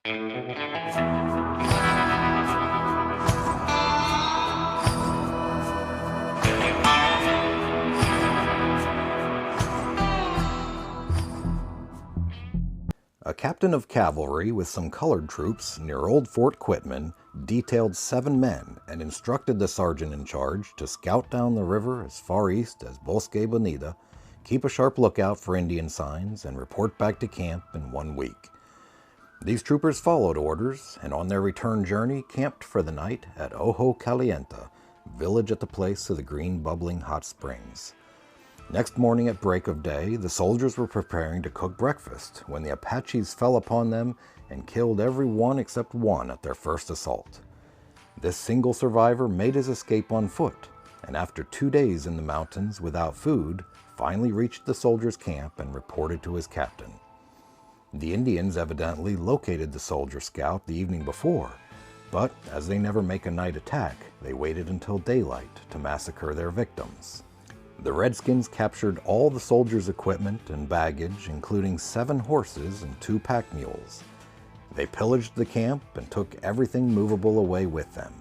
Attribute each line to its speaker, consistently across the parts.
Speaker 1: A captain of cavalry with some colored troops near old Fort Quitman detailed 7 men and instructed the sergeant in charge to scout down the river as far east as Bosque Bonita, keep a sharp lookout for Indian signs, and report back to camp in 1 week. These troopers followed orders, and on their return journey camped for the night at Ojo Calienta, village at the place of the green bubbling hot springs. Next morning at break of day, the soldiers were preparing to cook breakfast when the Apaches fell upon them and killed every one except one at their first assault. This single survivor made his escape on foot, and after 2 days in the mountains without food, finally reached the soldiers' camp and reported to his captain. The Indians evidently located the soldier scout the evening before, but as they never make a night attack, they waited until daylight to massacre their victims. The Redskins captured all the soldiers' equipment and baggage, including 7 horses and 2 pack mules. They pillaged the camp and took everything movable away with them.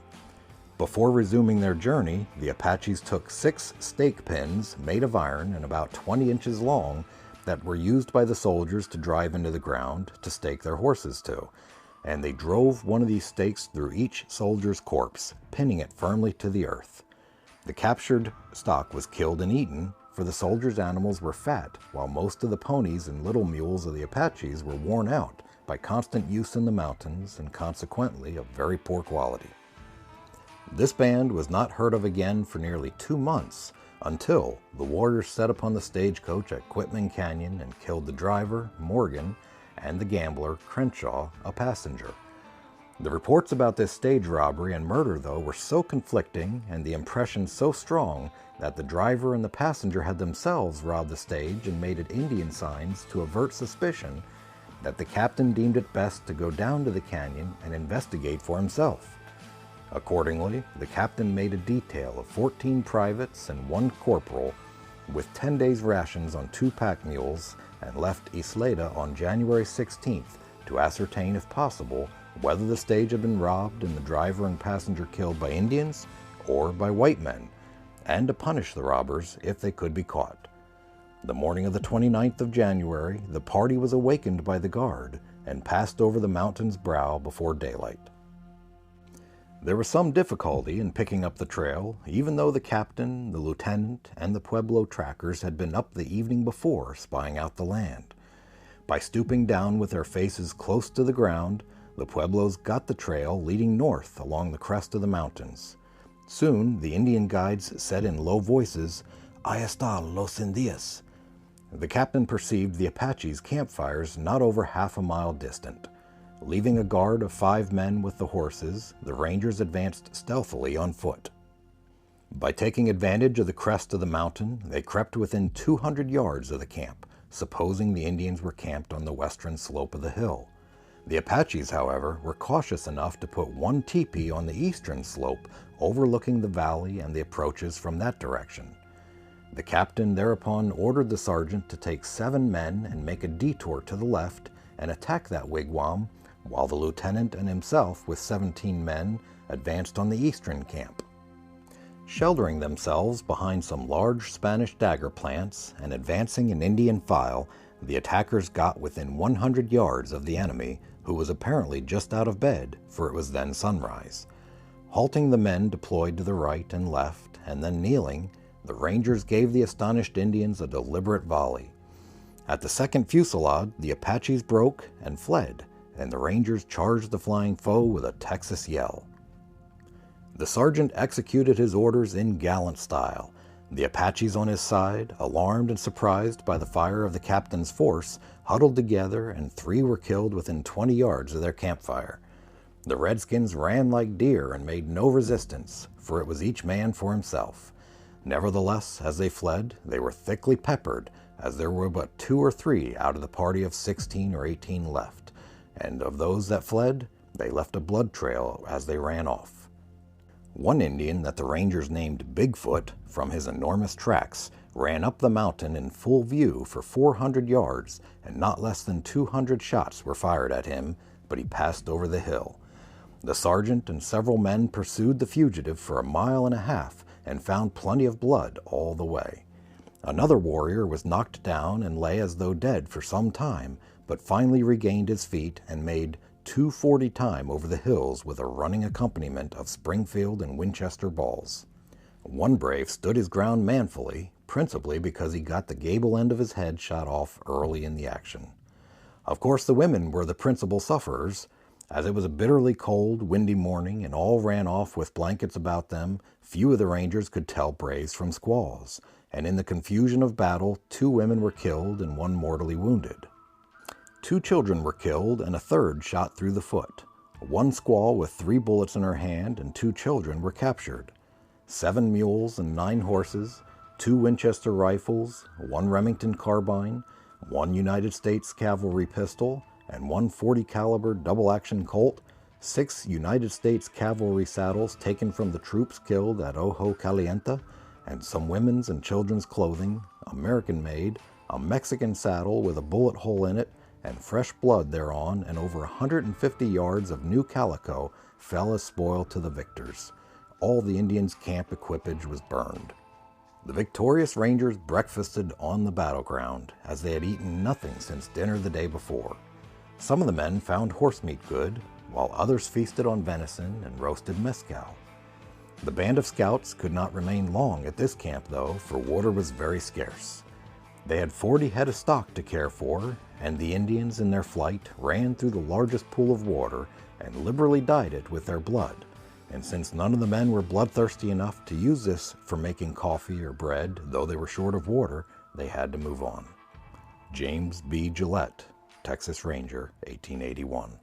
Speaker 1: Before resuming their journey, the Apaches took 6 stake pins made of iron and about 20 inches long that were used by the soldiers to drive into the ground to stake their horses to, and they drove one of these stakes through each soldier's corpse, pinning it firmly to the earth. The captured stock was killed and eaten, for the soldiers' animals were fat, while most of the ponies and little mules of the Apaches were worn out by constant use in the mountains and consequently of very poor quality. This band was not heard of again for nearly 2 months, until the warriors set upon the stagecoach at Quitman Canyon and killed the driver, Morgan, and the gambler, Crenshaw, a passenger. The reports about this stage robbery and murder, though, were so conflicting and the impression so strong that the driver and the passenger had themselves robbed the stage and made it Indian signs to avert suspicion that the captain deemed it best to go down to the canyon and investigate for himself. Accordingly, the captain made a detail of 14 privates and 1 corporal with 10 days' rations on 2 pack mules and left Isleta on January 16th to ascertain, if possible, whether the stage had been robbed and the driver and passenger killed by Indians or by white men, and to punish the robbers if they could be caught. The morning of the 29th of January, the party was awakened by the guard and passed over the mountain's brow before daylight. There was some difficulty in picking up the trail, even though the captain, the lieutenant, and the Pueblo trackers had been up the evening before spying out the land. By stooping down with their faces close to the ground, the Pueblos got the trail leading north along the crest of the mountains. Soon, the Indian guides said in low voices, "Ahí está los Indios." The captain perceived the Apaches' campfires not over half a mile distant. Leaving a guard of 5 men with the horses, the Rangers advanced stealthily on foot. By taking advantage of the crest of the mountain, they crept within 200 yards of the camp, supposing the Indians were camped on the western slope of the hill. The Apaches, however, were cautious enough to put 1 teepee on the eastern slope, overlooking the valley and the approaches from that direction. The captain thereupon ordered the sergeant to take 7 men and make a detour to the left and attack that wigwam, while the lieutenant and himself with 17 men advanced on the eastern camp. Sheltering themselves behind some large Spanish dagger plants and advancing in Indian file, the attackers got within 100 yards of the enemy, who was apparently just out of bed, for it was then sunrise. Halting the men deployed to the right and left, and then kneeling, the Rangers gave the astonished Indians a deliberate volley. At the second fusillade, the Apaches broke and fled, and the Rangers charged the flying foe with a Texas yell. The sergeant executed his orders in gallant style. The Apaches on his side, alarmed and surprised by the fire of the captain's force, huddled together, and 3 were killed within 20 yards of their campfire. The Redskins ran like deer and made no resistance, for it was each man for himself. Nevertheless, as they fled, they were thickly peppered, as there were but 2 or 3 out of the party of 16 or 18 left, and of those that fled, they left a blood trail as they ran off. One Indian that the Rangers named Bigfoot, from his enormous tracks, ran up the mountain in full view for 400 yards, and not less than 200 shots were fired at him, but he passed over the hill. The sergeant and several men pursued the fugitive for 1.5 miles and found plenty of blood all the way. Another warrior was knocked down and lay as though dead for some time, but finally regained his feet and made 2:40 time over the hills with a running accompaniment of Springfield and Winchester balls. One brave stood his ground manfully, principally because he got the gable end of his head shot off early in the action. Of course, the women were the principal sufferers. As it was a bitterly cold, windy morning and all ran off with blankets about them, few of the Rangers could tell braves from squaws, and in the confusion of battle, 2 women were killed and 1 mortally wounded. 2 children were killed and a third shot through the foot. 1 squaw with 3 bullets in her hand and 2 children were captured. 7 mules and 9 horses, 2 Winchester rifles, 1 Remington carbine, 1 United States cavalry pistol, and 1 .40 caliber double-action Colt, 6 United States cavalry saddles taken from the troops killed at Ojo Calienta, and some women's and children's clothing, American-made, a Mexican saddle with a bullet hole in it, and fresh blood thereon, and over 150 yards of new calico fell as spoil to the victors. All the Indians' camp equipage was burned. The victorious Rangers breakfasted on the battleground, as they had eaten nothing since dinner the day before. Some of the men found horsemeat good, while others feasted on venison and roasted mezcal. The band of scouts could not remain long at this camp, though, for water was very scarce. They had 40 head of stock to care for, and the Indians in their flight ran through the largest pool of water and liberally dyed it with their blood. And since none of the men were bloodthirsty enough to use this for making coffee or bread, though they were short of water, they had to move on. James B. Gillette, Texas Ranger, 1881.